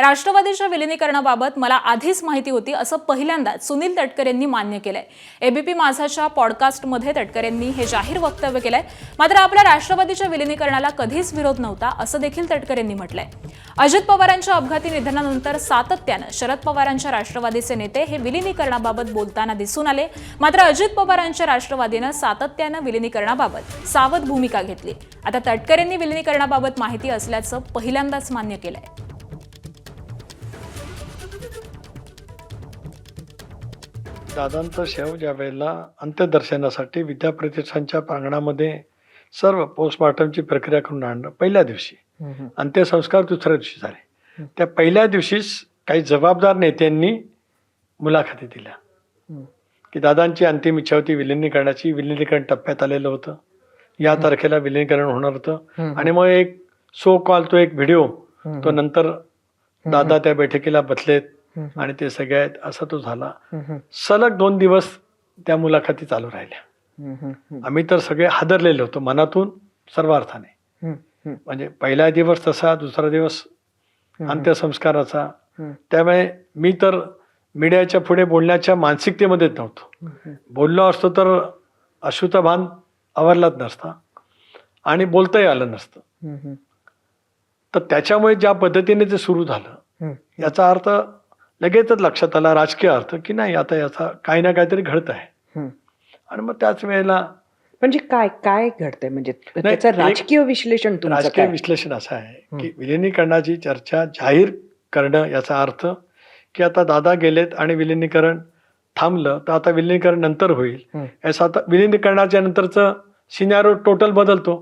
राष्ट्रवादीच्या विलिनीकरणाबाबत मला आधीच माहिती होती असं पहिल्यांदाच सुनील तटकरेंनी मान्य केलंय। एबीपी माझाच्या पॉडकास्टमध्ये तटकरेंनी हे जाहीर वक्तव्य केलंय। मात्र आपल्या राष्ट्रवादीच्या विलिनीकरणाला कधीच विरोध नव्हता असं देखील तटकरेंनी म्हटलंय। अजित पवारांच्या अपघाती निधनानंतर सातत्यानं शरद पवारांच्या राष्ट्रवादीचे नेते हे विलिनीकरणाबाबत बोलताना दिसून आले। मात्र अजित पवारांच्या राष्ट्रवादीनं सातत्यानं विलिनीकरणाबाबत सावध भूमिका घेतली। आता तटकरेंनी विलिनीकरणाबाबत माहिती असल्याचं पहिल्यांदाच मान्य केलंय। दादांचा शव ज्या वेळेला अंत्यदर्शनासाठी विद्याप्रतिष्ठानच्या प्रांगणामध्ये सर्व पोस्टमॉर्टमची प्रक्रिया करून आणणं पहिल्या दिवशी, अंत्यसंस्कार दुसऱ्या दिवशी झाले। त्या पहिल्या दिवशीच काही जबाबदार नेत्यांनी मुलाखती दिल्या की दादांची अंतिम इच्छा होती विलिनीकरणाची, विलिनीकरण टप्प्यात आलेलं होतं, या तारखेला विलिनीकरण होणार होतं। आणि मग एक सो कॉल तो एक व्हिडिओ तो नंतर दादा त्या बैठकीला बसलेत आणि ते सगळे आहेत असा तो झाला। सलग 2 दिवस त्या मुलाखती चालू राहिल्या। आम्ही तर सगळे हादरलेलो होतो मनातून सर्व अर्थाने। म्हणजे पहिला दिवस तसा, दुसरा दिवस अंत्यसंस्काराचा। त्यामुळे मी तर मीडियाच्या पुढे बोलण्याच्या मानसिकतेमध्येच नव्हतो। बोललो असतो तर अशुतभान आवरलाच नसता आणि बोलताही आलं नसतं। तर त्याच्यामुळे ज्या पद्धतीने ते सुरू झालं याचा अर्थ लगेचच लक्षात आला, राजकीय अर्थ, की नाही आता याचा काही ना काहीतरी घडत आहे। आणि मग त्याच वेळेला म्हणजे काय काय घडतंय, म्हणजे त्याचं राजकीय विश्लेषण तुमचं राजकीय काय? विश्लेषण असं आहे की विलिनीकरणाची चर्चा जाहीर करणं याचा अर्थ की आता दादा गेलेत आणि विलिनीकरण थांबलं तर आता विलिनीकरण नंतर होईल, याचा आता विलिनीकरणाच्या नंतरचं सिनारिओ टोटल बदलतो।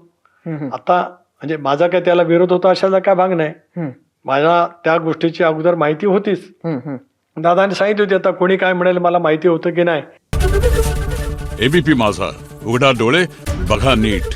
आता म्हणजे माझा काय त्याला विरोध होता अशाला काय भाग नाही। मला त्या गोष्टीची अगोदर माहिती होतीच। दादाने सांगितली होती, आता कोणी काय म्हणाल मला माहिती होतं की नाही। एबीपी माझा, उघडा डोळे बघा नीट।